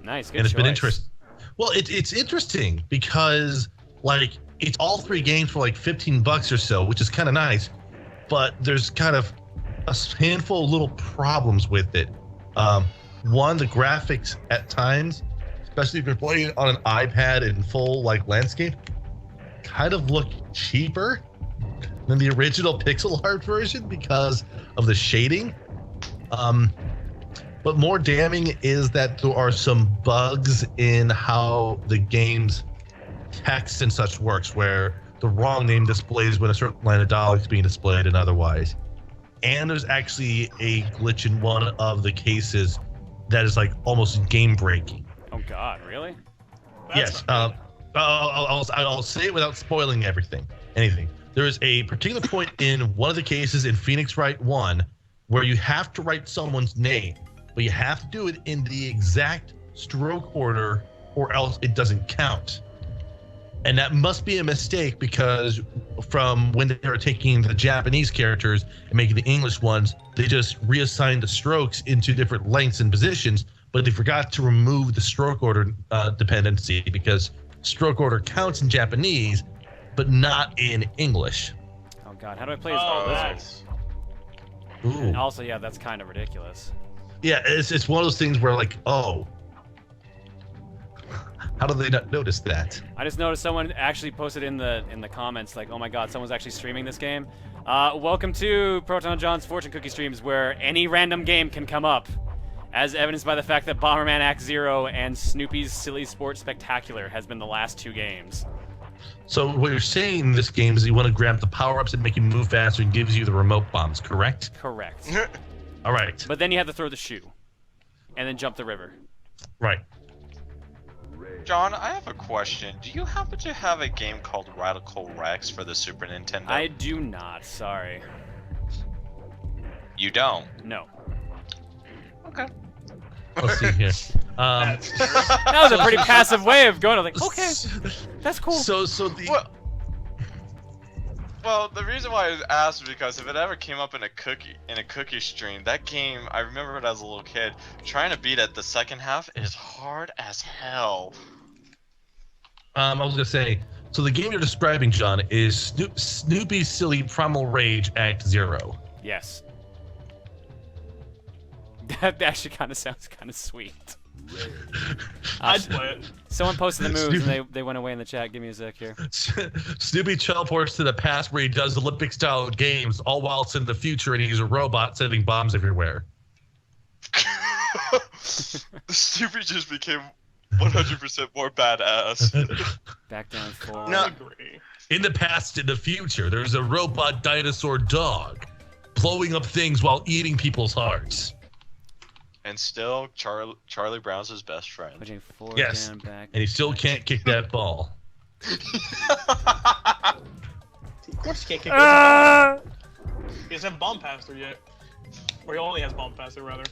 Nice, good and it's choice. been interesting. Well, it's interesting because like it's all 3 games for like $15 or so, which is kind of nice, but there's kind of a handful of little problems with it. One, the graphics at times, especially if you're playing on an iPad in full like landscape, kind of look cheaper than the original pixel art version because of the shading. But more damning is that there are some bugs in how the game's text and such works, where the wrong name displays when a certain line of dialogue is being displayed and otherwise. And there's actually a glitch in one of the cases that is like almost game breaking. Oh God, really? Yes. I'll say it without spoiling anything. There is a particular point in one of the cases in Phoenix Wright 1 where you have to write someone's name, but you have to do it in the exact stroke order or else it doesn't count. And that must be a mistake because from when they were taking the Japanese characters and making the English ones, they just reassigned the strokes into different lengths and positions, but they forgot to remove the stroke order dependency because stroke order counts in Japanese, but not in English. Oh God, how do I play as the Lizard? Ooh. And also, yeah, that's kind of ridiculous. Yeah, it's one of those things where like, oh, how do they not notice that? I just noticed someone actually posted in the comments like, oh my God, someone's actually streaming this game. Welcome to Proton John's Fortune Cookie streams, where any random game can come up, as evidenced by the fact that Bomberman Act Zero and Snoopy's Silly Sport Spectacular has been the last 2 games. So what you're saying in this game is you want to grab the power-ups and make you move faster and gives you the remote bombs, correct? Correct. All right. But then you have to throw the shoe, and then jump the river. Right. John, I have a question. Do you happen to have a game called Radical Rex for the Super Nintendo? I do not, sorry. You don't? No. Okay. Let's see here. That was a pretty passive way of going. I was like, okay, that's cool. So the Well, the reason why I asked is because if it ever came up in a cookie stream, that game, I remember it as a little kid, trying to beat it the second half is hard as hell. I was gonna say, so the game you're describing, John, is Snoopy's Silly Primal Rage Act Zero. Yes. That actually kind of sounds kind of sweet. I'd play it. Someone posted the moves and they went away in the chat. Give me a sec here. Snoopy teleports to the past where he does Olympic-style games, all while it's in the future and he's a robot setting bombs everywhere. Snoopy just became 100% more badass. Back down forward. No. I agree. In the past, in the future, there's a robot dinosaur dog blowing up things while eating people's hearts. And still, Charlie Brown's his best friend. Pushing forward, Yes, down, back, and he still can't kick that ball. Of course he can't kick it. He doesn't have Bomb Passer yet. Or he only has Bomb Passer, rather.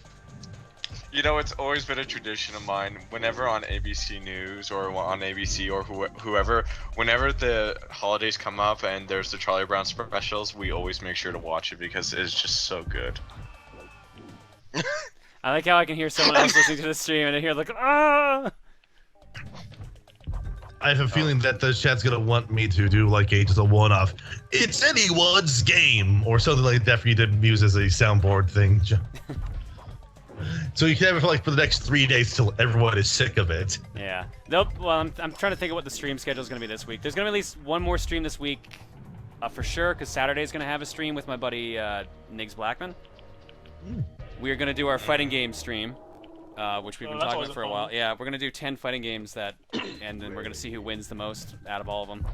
You know, it's always been a tradition of mine, whenever on ABC News or on ABC or whoever, whenever the holidays come up and there's the Charlie Brown specials, we always make sure to watch it because it's just so good. I like how I can hear someone else listening to the stream and I hear like, ah! I have a feeling that the chat's gonna want me to do like just a one-off. It's anyone's game or something like that for you to use as a soundboard thing. So you can have it for the next 3 days till everyone is sick of it. Yeah. Nope. Well, I'm trying to think of what the stream schedule is going to be this week. There's going to be at least one more stream this week, for sure, because Saturday's going to have a stream with my buddy Niggs Blackman. We're going to do our fighting game stream, which we've been talking about for a while. Yeah, we're going to do 10 fighting games and then we're going to see who wins the most out of all of them.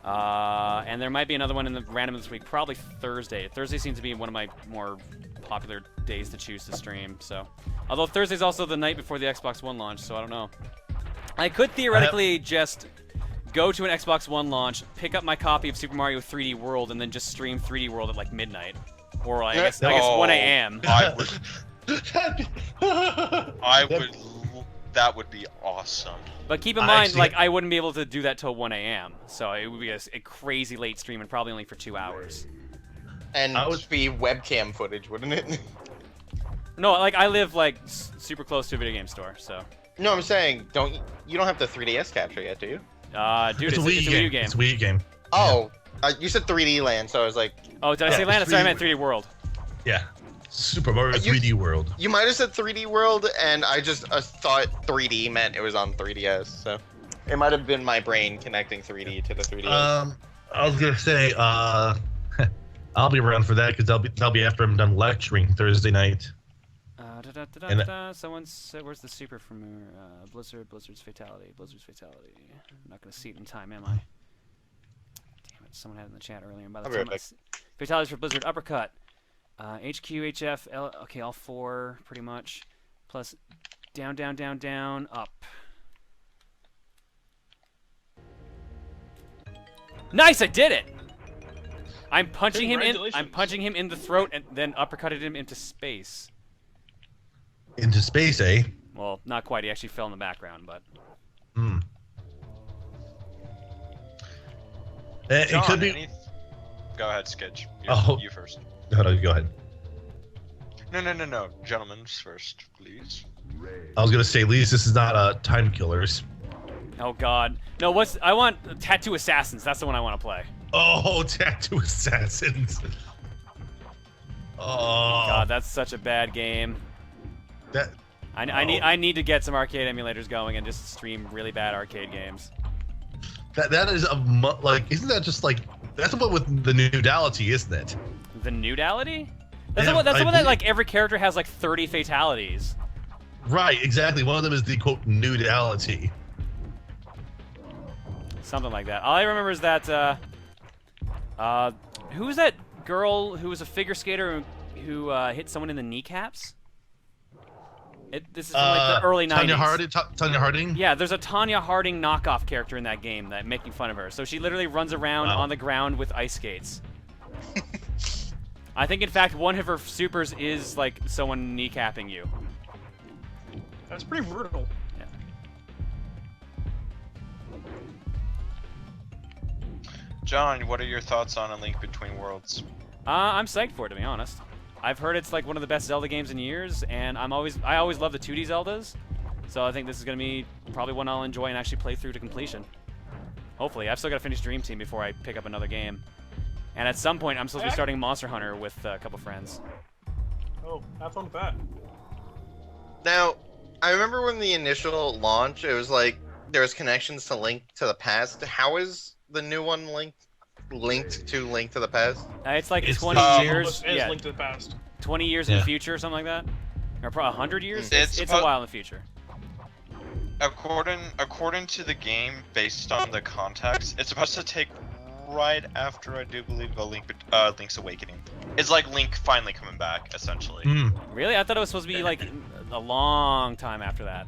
And there might be another one in the random this week, probably Thursday. Thursday seems to be one of my more popular days to choose to stream. So, although Thursday's also the night before the Xbox One launch, so I don't know. I could theoretically just go to an Xbox One launch, pick up my copy of Super Mario 3D World, and then just stream 3D World at like midnight, or I guess 1 a.m. I would. That would be awesome. But keep in mind, like, I wouldn't be able to do that till 1 a.m. So it would be a crazy late stream and probably only for 2 hours. And it would be webcam footage, wouldn't it? No, like, I live, like, super close to a video game store, so... No, I'm saying, you don't have the 3DS capture yet, do you? Dude, It's a Wii Wii U game. It's a Wii U game. Oh, you said 3D Land, so I was like... Oh, did I say Land? Sorry, I meant 3D World. Yeah. Super Mario 3D World. You might have said 3D World, and I just thought 3D meant it was on 3DS, so... It might have been my brain connecting 3D to the 3DS. I was gonna say, I'll be around for that because that'll be after I'm done lecturing Thursday night. Someone said, "Where's the super from Blizzard's fatality. I'm not gonna see it in time, am I? Damn it! Someone had it in the chat earlier. And by the time fatalities for Blizzard uppercut, HQ, HF, L. Okay, all 4 pretty much. Plus, down, up. Nice, I did it. I'm punching him in. I'm punching him in the throat and then uppercutted him into space. Into space, eh? Well, not quite. He actually fell in the background, but. Hmm. John, it could be. Go ahead, Sketch. You first. No, go ahead. No. Gentlemen's first, please. I was gonna say, at least this is not Time Killers. Oh God. No, I want Tattoo Assassins. That's the one I want to play. Oh, Tattoo Assassins. Oh. God, that's such a bad game. I need to get some arcade emulators going and just stream really bad arcade games. That is isn't that just like that's the one with the nudality, isn't it? The nudality? That's the one that like every character has like 30 fatalities. Right, exactly. One of them is the quote nudality. Something like that. All I remember is that who was that girl who was a figure skater who hit someone in the kneecaps? This is from like the early 90s. Tanya Harding? Yeah, there's a Tanya Harding knockoff character in that game that making fun of her. So she literally runs around on the ground with ice skates. I think, in fact, one of her supers is like someone kneecapping you. That's pretty brutal. Yeah. John, what are your thoughts on A Link Between Worlds? I'm psyched for it, to be honest. I've heard it's like one of the best Zelda games in years, and I always love the 2D Zeldas, so I think this is gonna be probably one I'll enjoy and actually play through to completion. Hopefully, I've still got to finish Dream Team before I pick up another game, and at some point I'm supposed to be starting Monster Hunter with a couple friends. Oh, have fun with that. Now, I remember when the initial launch, it was like there was connections to Link to the Past. How is the new one linked to Link to the Past? It's like 20 years. Yeah, Link to the Past. 20 years in the future, or something like that, or probably 100 years. It's a while in the future. According to the game, based on the context, it's supposed to take right after, I do believe, Link's Awakening. It's like Link finally coming back, essentially. Really? I thought it was supposed to be like a long time after that,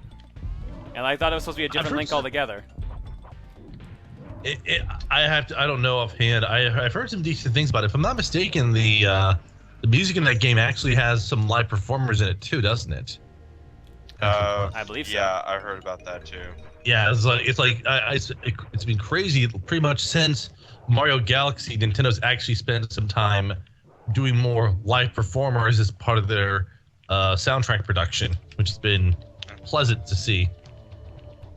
and I thought it was supposed to be a different Link altogether. I don't know offhand. I've heard some decent things about it. If I'm not mistaken, the music in that game actually has some live performers in it too, doesn't it? I believe so. Yeah, I heard about that too. Yeah, it's been crazy pretty much since Mario Galaxy. Nintendo's actually spent some time doing more live performers as part of their soundtrack production, which has been pleasant to see.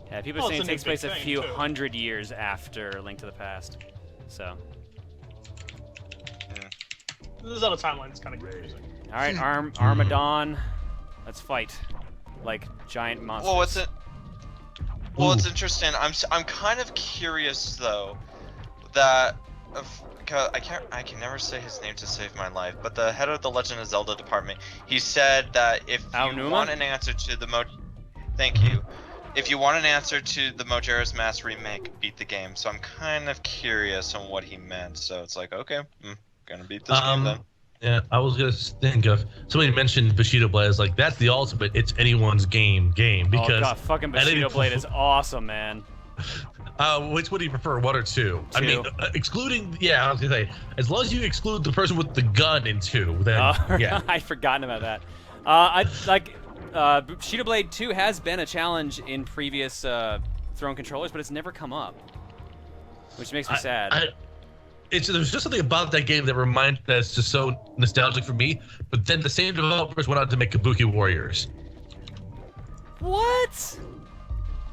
Yeah, people are saying it takes place a few hundred years after Link to the Past, so. This Zelda timeline is kind of confusing. All right, Armadon, let's fight like giant monsters. Well, it's interesting. I'm kind of curious though that I can never say his name to save my life, but the head of the Legend of Zelda department, he said that if you want an answer to the If you want an answer to the Majora's Mask remake, beat the game. So I'm kind of curious on what he meant. So it's like, okay, gonna beat this game then. Yeah, I was gonna think of somebody mentioned Bushido Blade. It's like that's the ultimate. It's anyone's game because. Oh god, fucking Bushido Blade is awesome, man. Which would you prefer, 1 or 2? I mean, excluding. Yeah, I was gonna say as long as you exclude the person with the gun in 2, then yeah. I'd forgotten about that. Bushido Blade 2 has been a challenge in previous Throne controllers, but it's never come up, which makes me sad. There's just something about that game that's just so nostalgic for me. But then the same developers went on to make Kabuki Warriors. What?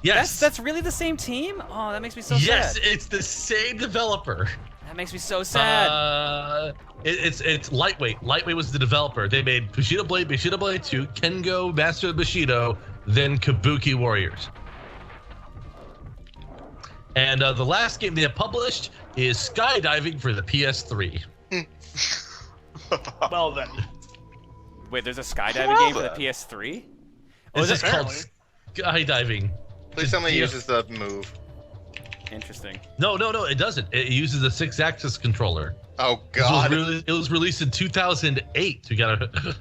Yes. That's really the same team? Oh, that makes me so Yes, sad. it's the same developer. That makes me so sad. It's Lightweight. Lightweight was the developer. They made Bushido Blade 2, Kengo, Master of Bushido, then Kabuki Warriors. And the last game they have published is Skydiving for the PS3. Well then. Wait, there's a skydiving game for the PS3? Oh, It's is just it? called Apparently. Skydiving. Please tell me it uses the move. Interesting. No, it doesn't. It uses a 6-axis controller. Oh God. It was released in 2008. We gotta.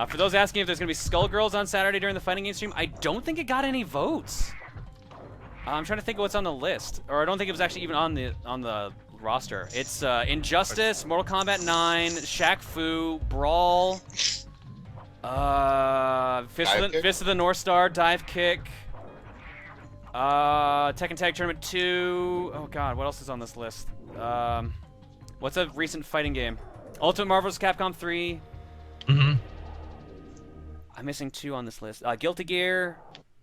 For those asking if there's going to be Skullgirls on Saturday during the fighting game stream, I don't think it got any votes. I'm trying to think of what's on the list, or I don't think it was actually even on the roster. It's Injustice, Mortal Kombat 9, Shaq Fu, Brawl, Fist of the North Star, Dive Kick, Tekken Tag Tournament 2. Oh God, what else is on this list? What's a recent fighting game? Ultimate Marvel vs. Capcom 3. Mm-hmm. I'm missing 2 on this list. Guilty Gear,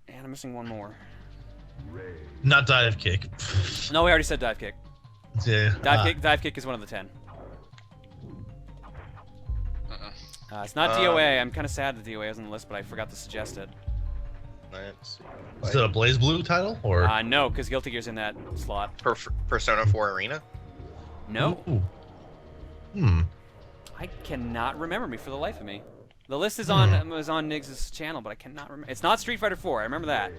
and I'm missing 1 more. Not Dive Kick. No, we already said Dive Kick. Yeah. Dive Kick is one of the 10. It's not DOA. I'm kind of sad that DOA is on the list, but I forgot to suggest it. Is it a Blaze Blue title or? No, because Guilty Gear's in that slot. Persona 4 Arena? No. Ooh. I cannot remember me for the life of me. The list is on Niggs' channel, but I cannot remember. It's not Street Fighter 4. I remember that.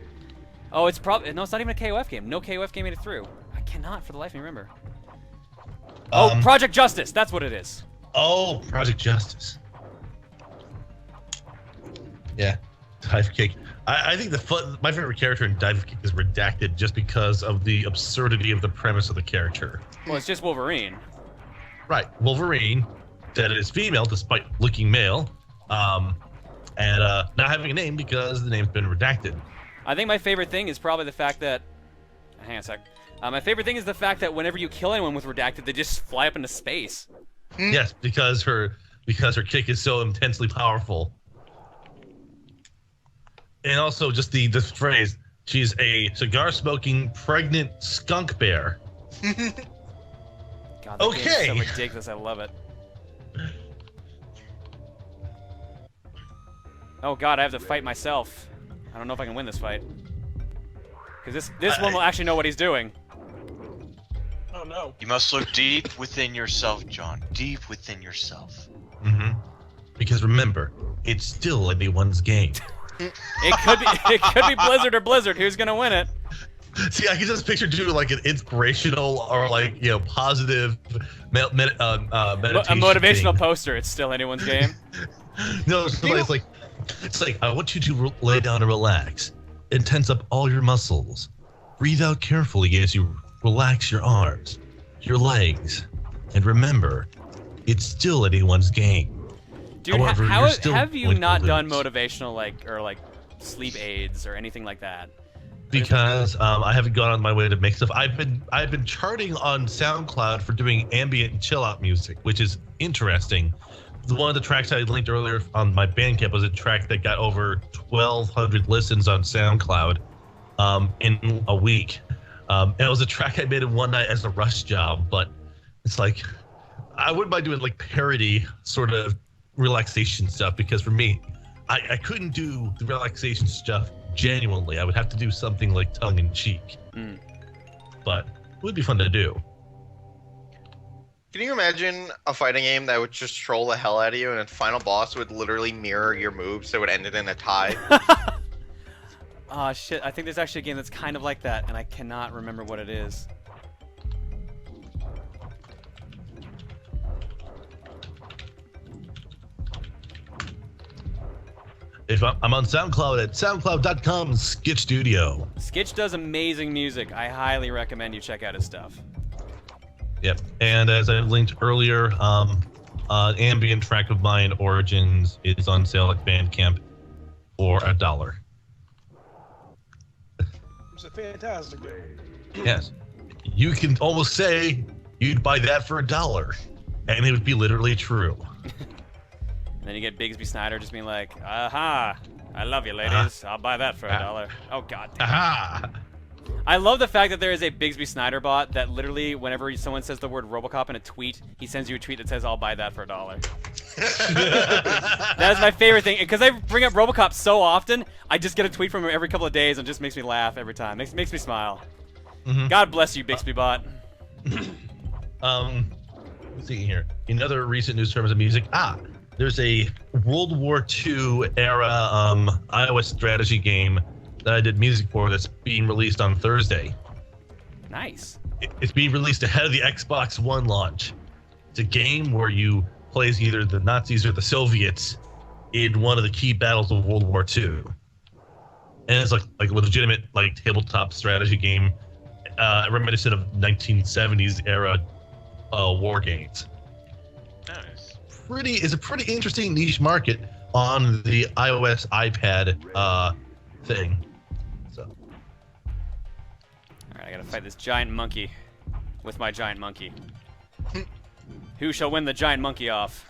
Oh, it's probably no. It's not even a KOF game. No KOF game made it through. I cannot for the life of me remember. Oh, Project Justice. That's what it is. Oh, Project Justice. Yeah, Dive Kick. I think my favorite character in Dive Kick is Redacted just because of the absurdity of the premise of the character. Well, it's just Wolverine. Right, Wolverine, that is female despite looking male, and not having a name because the name's been redacted. I think my favorite thing is probably the fact that. Hang on a sec. My favorite thing is the fact that whenever you kill anyone with Redacted, they just fly up into space. Yes, because her kick is so intensely powerful. And also just the phrase, she's a cigar-smoking, pregnant skunk bear. God, that Okay. game is so ridiculous. I love it. Oh God, I have to fight myself. I don't know if I can win this fight. Because this one will actually know what he's doing. Oh no. You must look deep within yourself, John. Deep within yourself. Mm-hmm. Because remember, it's still anyone's game. It could be Blizzard or Blizzard. Who's gonna win it? See, I can just picture doing like an inspirational or like positive meditation. A motivational thing. poster. It's still anyone's game. No, it's like I want you to lay down and relax, and tense up all your muscles. Breathe out carefully as you relax your arms, your legs, and remember, it's still anyone's game. Dude, However, how you're still have you going to not done lose. motivational or sleep aids or anything like that? Because I haven't gone on my way to make stuff. I've been charting on SoundCloud for doing ambient chill out music, which is interesting. One of the tracks I linked earlier on my Bandcamp was a track that got over 1,200 listens on SoundCloud in a week. And it was a track I made in one night as a rush job, but it's like I wouldn't mind doing like parody sort of relaxation stuff, because for me, I couldn't do the relaxation stuff genuinely. I would have to do something like tongue-in-cheek. But it would be fun to do. Can you imagine a fighting game that would just troll the hell out of you and a final boss would literally mirror your moves so it would end it in a tie? Oh shit, I think there's actually a game that's kind of like that, and I cannot remember what it is. If I'm on SoundCloud at soundcloud.com Skitch Studio. Skitch does amazing music. I highly recommend you check out his stuff. Yep. And as I linked earlier, ambient track of mine, Origins, is on sale at Bandcamp for $1. It's a fantastic game. Yes. You can almost say you'd buy that for $1, and it would be literally true. And then you get Bigsby Snyder just being like, aha, I love you, ladies. I'll buy that for $1. Oh, god damn. Aha! I love the fact that there is a Bigsby Snyder bot that literally, whenever someone says the word RoboCop in a tweet, he sends you a tweet that says, I'll buy that for $1. That is my favorite thing. Because I bring up RoboCop so often, I just get a tweet from him every couple of days and it just makes me laugh every time. Makes me smile. God bless you, Bixby bot. Let's see here. In other recent news terms of music, there's a World War II era iOS strategy game that I did music for that's being released on Thursday. Nice. It's being released ahead of the Xbox One launch. It's a game where you play as either the Nazis or the Soviets in one of the key battles of World War II. And it's like a legitimate like tabletop strategy game, reminiscent of 1970s era war games. Nice. It's a pretty interesting niche market on the iOS iPad thing. So. Alright, I gotta fight this giant monkey with my giant monkey. Who shall win the giant monkey off?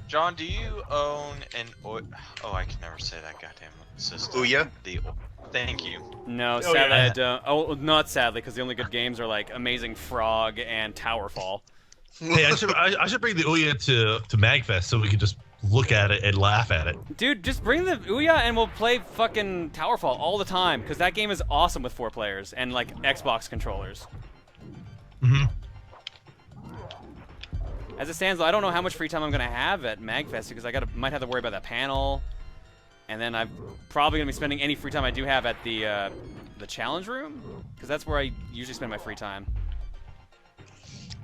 John, do you own an oh, I can never say that goddamn system. Ouya? Thank you. No, sadly I don't. Oh, not sadly, because the only good games are like Amazing Frog and Towerfall. Hey, I should bring the Ouya to MagFest so we can just look at it and laugh at it. Dude, just bring the Ouya and we'll play fucking Towerfall all the time, because that game is awesome with 4 players and like Xbox controllers. As it stands, though, I don't know how much free time I'm gonna have at MagFest because might have to worry about that panel, and then I'm probably gonna be spending any free time I do have at the challenge room, because that's where I usually spend my free time.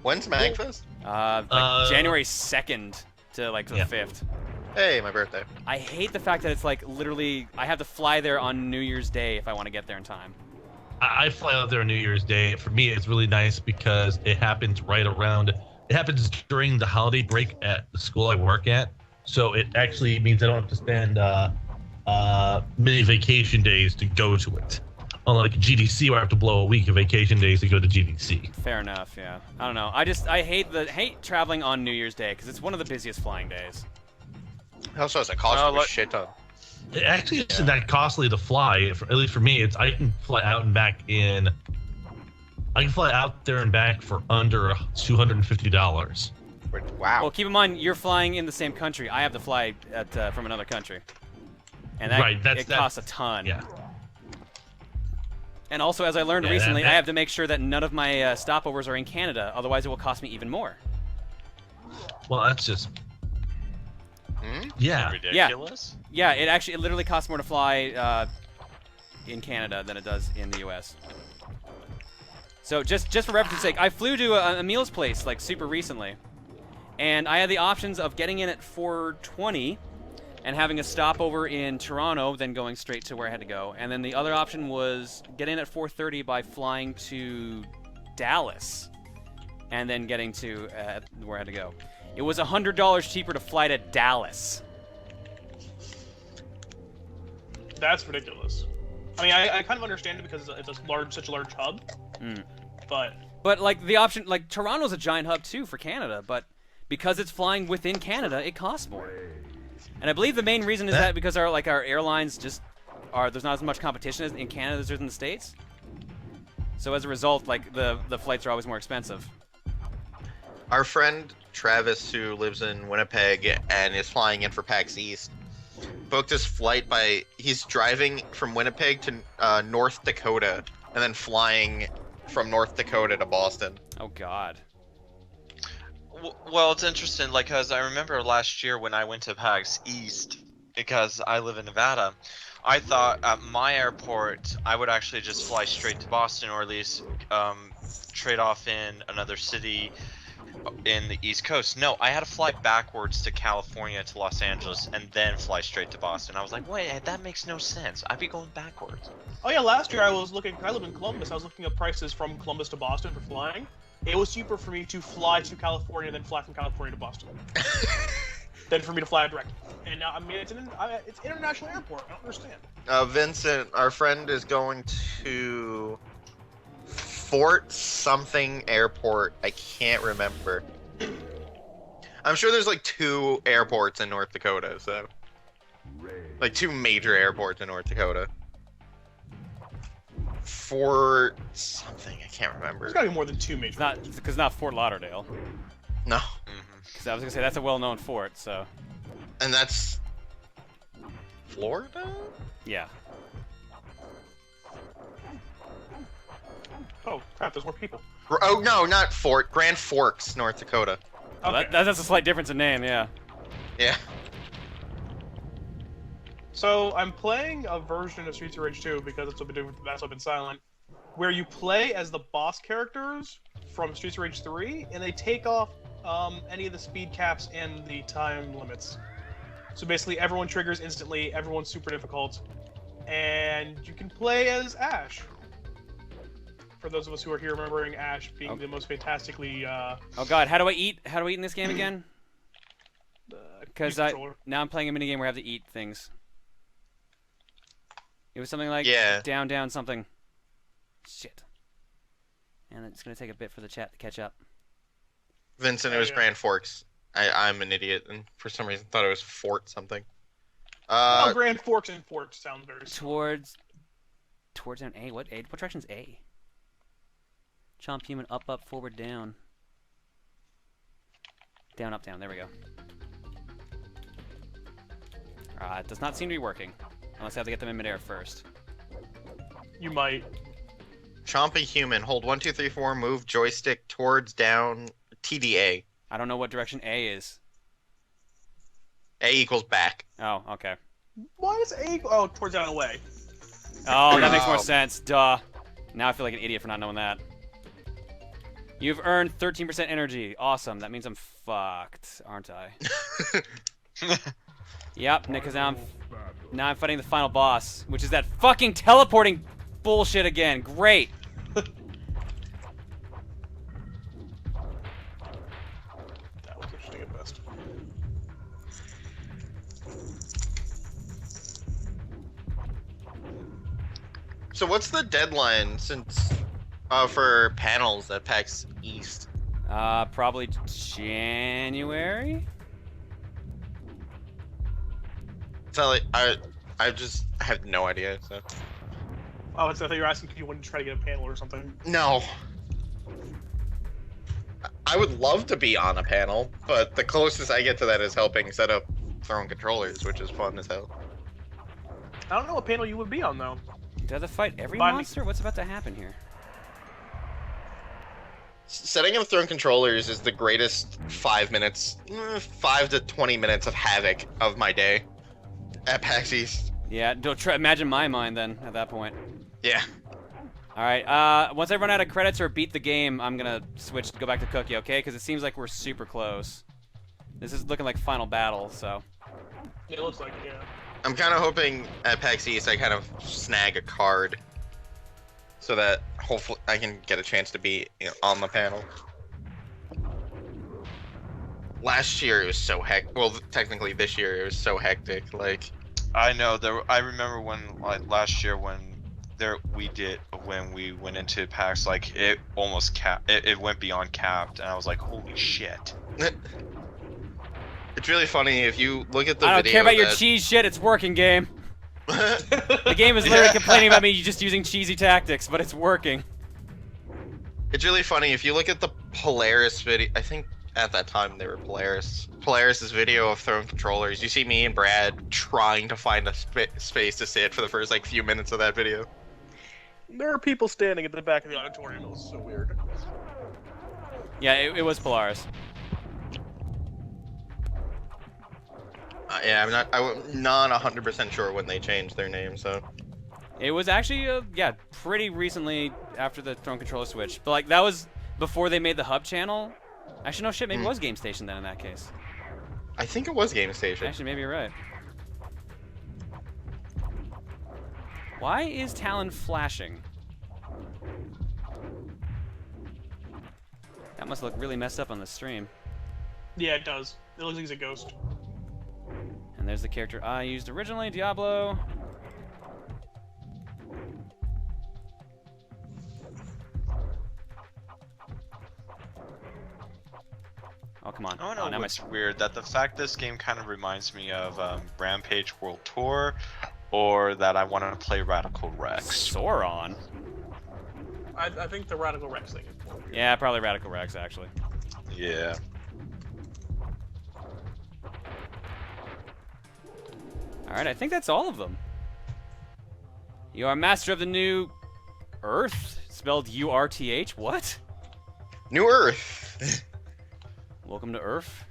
When's MagFest? Like January 2nd to like the 5th. Hey, my birthday. I hate the fact that it's like literally I have to fly there on New Year's Day if I want to get there in time. I fly out there on New Year's Day. For me, it's really nice because it happens it happens during the holiday break at the school I work at. So it actually means I don't have to spend many vacation days to go to it. Unlike GDC where I have to blow a week of vacation days to go to GDC. Fair enough, yeah. I don't know. I hate traveling on New Year's Day because it's one of the busiest flying days. Also, it's a cost of shit ton. It actually isn't that costly to fly. At least for me, I can fly out and back I can fly out there and back for under $250. Wow. Well, keep in mind you're flying in the same country. I have to fly from another country, and that costs a ton. Yeah. And also, as I learned recently, I have to make sure that none of my stopovers are in Canada. Otherwise, it will cost me even more. Well, that's just. Yeah. Ridiculous. Yeah. It literally costs more to fly in Canada than it does in the U.S. So just for reference's sake, I flew to a meals place like super recently, and I had the options of getting in at 4:20 and having a stopover in Toronto, then going straight to where I had to go. And then the other option was get in at 4:30 by flying to Dallas, and then getting to where I had to go. It was $100 cheaper to fly to Dallas. That's ridiculous. I mean, I kind of understand it because it's such a large hub. But like the option, like Toronto's a giant hub too for Canada, but because it's flying within Canada, it costs more. And I believe the main reason is that because our airlines there's not as much competition in Canada as there's in the States. So as a result, like the flights are always more expensive. Our friend Travis, who lives in Winnipeg and is flying in for PAX East, booked his flight he's driving from Winnipeg to North Dakota and then flying from North Dakota to Boston. Oh God. Well, it's interesting, like, cause I remember last year when I went to PAX East, because I live in Nevada, I thought at my airport I would actually just fly straight to Boston, or at least trade off in another city in the East Coast. No, I had to fly backwards to California to Los Angeles and then fly straight to Boston. I was like, wait, that makes no sense. I'd be going backwards. Oh yeah, last year I live in Columbus. I was looking at prices from Columbus to Boston for flying. It was cheaper for me to fly to California than fly from California to Boston. Than for me to fly direct. And now, I mean, it's an international airport. I don't understand. Vincent, our friend, is going to Fort something airport. I can't remember. I'm sure there's like 2 airports in North Dakota, so like 2 major airports in North Dakota. Fort something, I can't remember. There's gotta be more than 2 major. It's not because not Fort Lauderdale. No, Because I was gonna say that's a well-known fort. So and that's Florida. yeah. Oh crap! There's more people. Oh no, not Fort. Grand Forks, North Dakota. Oh, Okay. that's a slight difference in name. Yeah. Yeah. So I'm playing a version of Streets of Rage 2 because that's what I've been doing with That's What I've Been Silent, where you play as the boss characters from Streets of Rage 3, and they take off any of the speed caps and the time limits. So basically, everyone triggers instantly. Everyone's super difficult, and you can play as Ash. For those of us who are here remembering Ash being the most fantastically Oh God, how do I eat? How do I eat in this game again? Because now I'm playing a minigame where I have to eat things. It was something like down, down, something. Shit. And it's gonna take a bit for the chat to catch up. Vincent, it was Grand Forks. I'm an idiot, and for some reason thought it was Fort something. well, Grand Forks and Fort sound very similar. Towards down A. What A? What direction's A? Chomp human up, up, forward, down. Down, up, down. There we go. It does not seem to be working. Unless I have to get them in midair first. You might. Chomp a human. Hold 1, 2, 3, 4. Move joystick towards down. TDA. I don't know what direction A is. A equals back. Oh, okay. Why is A? Oh, towards down away. Oh, that makes more sense. Duh. Now I feel like an idiot for not knowing that. You've earned 13% energy. Awesome. That means I'm fucked, aren't I? Yep, because now I'm fighting the final boss, which is that fucking teleporting bullshit again. Great. That was interesting at best. So what's the deadline since for panels at PAX East? Probably January. So like, I just have no idea. So Oh, I thought you were asking if you wanted to try to get a panel or something. no. I would love to be on a panel, but the closest I get to that is helping set up throwing controllers, which is fun as hell. I don't know what panel you would be on though. Do I have to fight every Find me- monster? What's about to happen here? Setting up throwing controllers is the greatest 5 minutes, 5 to 20 minutes of havoc of my day at PAX East. Yeah, don't try. Imagine my mind then at that point. Yeah. All right. Once I run out of credits or beat the game, I'm gonna switch to go back to Cookie, okay? Because it seems like we're super close. This is looking like final battle, so. It looks like yeah. I'm kind of hoping at PAX East I kind of snag a card so that hopefully I can get a chance to be on the panel. Last year it was so hectic. Well, technically this year it was so hectic. Like, I know I remember when last year when we went into PAX, like it almost capped. It went beyond capped, and I was like, holy shit. it's really funny if you look at the I don't video. care about your that- cheese shit. It's working, game. The game is literally complaining about me just using cheesy tactics, but it's working. It's really funny if you look at the Polaris video. I think at that time they were Polaris's video of throwing controllers. You see me and Brad trying to find a space to sit for the first few minutes of that video. There are people standing at the back of the auditorium. It was so weird. Yeah, it was Polaris. Yeah, I'm not 100% sure when they changed their name. So It was actually, yeah, pretty recently after the Throne Controller switch. But, like, that was before they made the hub channel. Actually, no shit, maybe it was Game Station then in that case. I think it was Game Station. Actually, maybe you're right. Why is Talon flashing? That must look really messed up on the stream. Yeah, it does. It looks like he's a ghost. And there's the character I used originally, Diablo. Oh, come on. I don't Oh, know now my what's weird, that the fact this game kind of reminds me of Rampage World Tour, or that I want to play Radical Rex. Sauron. I think the Radical Rex thing is more weird. Yeah, probably Radical Rex, actually. Yeah. Alright, I think that's all of them. You are master of the new Earth, spelled U-R-T-H. What? New Earth. Welcome to Earth.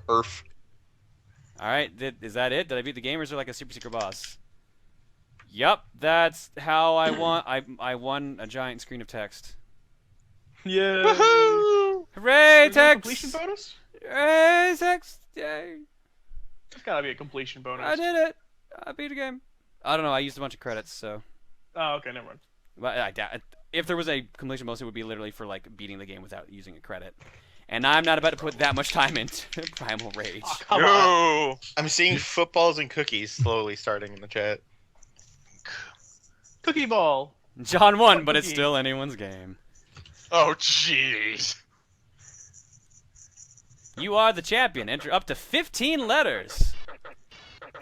Earth. Alright, is that it? Did I beat the game, or is there like a super secret boss? Yup, that's how I won. I won a giant screen of text. Yeah. Woohoo! Hooray, Is there a text! completion bonus? Hooray, text! Yay! There's gotta be a completion bonus. I did it! I beat a game. I don't know, I used a bunch of credits, so... Oh, okay, never mind. But I doubt if there was a completion bonus, it would be literally for like beating the game without using a credit. And I'm not about to put that much time into Primal Rage. Oh, come on. No! I'm seeing footballs and cookies slowly starting in the chat. Cookie Ball. John won, but it's Cookie. still anyone's game. Oh, jeez. You are the champion. Enter up to 15 letters.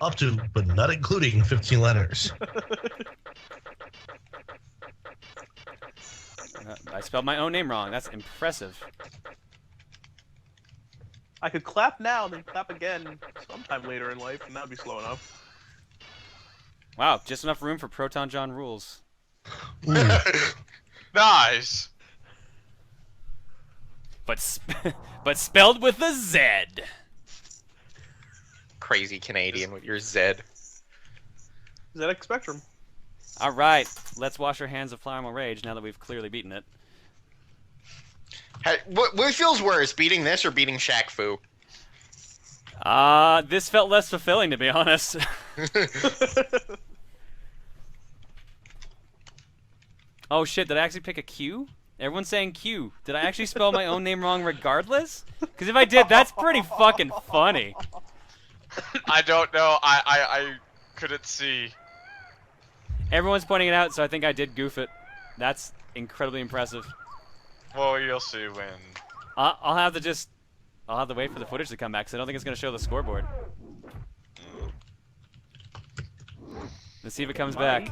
Up to, but not including 15 letters. I spelled my own name wrong. That's impressive. I could clap now and then clap again sometime later in life, and that'd be slow enough. Wow, just enough room for Proton John rules. Nice. But but spelled with a Z. Crazy Canadian with your Z. ZX Spectrum. All right, let's wash our hands of Primal Rage now that we've clearly beaten it. What feels worse, beating this or beating Shaq Fu? This felt less fulfilling, to be honest. Oh shit, did I actually pick a Q? Everyone's saying Q. Did I actually spell my own name wrong regardless? Because if I did, that's pretty fucking funny. I don't know. I couldn't see. Everyone's pointing it out, so I think I did goof it. That's incredibly impressive. Well, you'll see when. I'll have to wait for the footage to come back, because I don't think it's going to show the scoreboard. Let's see if it comes back.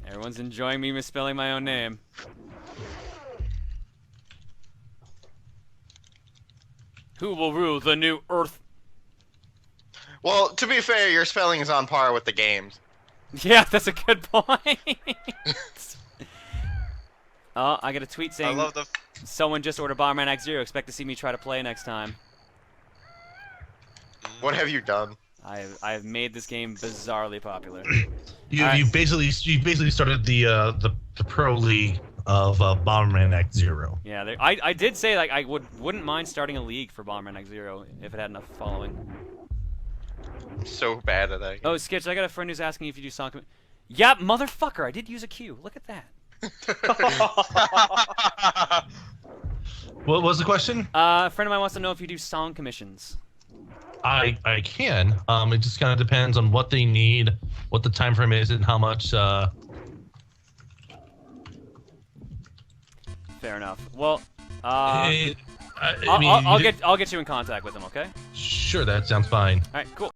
Everyone's enjoying me misspelling my own name. Who will rule the new Earth? Well, to be fair, your spelling is on par with the game's. Yeah, that's a good point. Oh, I got a tweet I saying love the. someone just ordered Bomberman X0. Expect to see me try to play next time. What have you done? I've made this game bizarrely popular. You basically started the pro league of Bomberman X0. Yeah, I did say like I wouldn't mind starting a league for Bomberman X0 if it had enough following. I'm so bad at that. Oh, Skitch, I got a friend who's asking if you do song. Yeah, motherfucker, I did use a Q. Look at that. What was the question? A friend of mine wants to know if you do song commissions. I can. It just kind of depends on what they need, what the time frame is, and how much. Fair enough. Well, I mean, I'll get you in contact with them. Okay. Sure, that sounds fine. All right. Cool.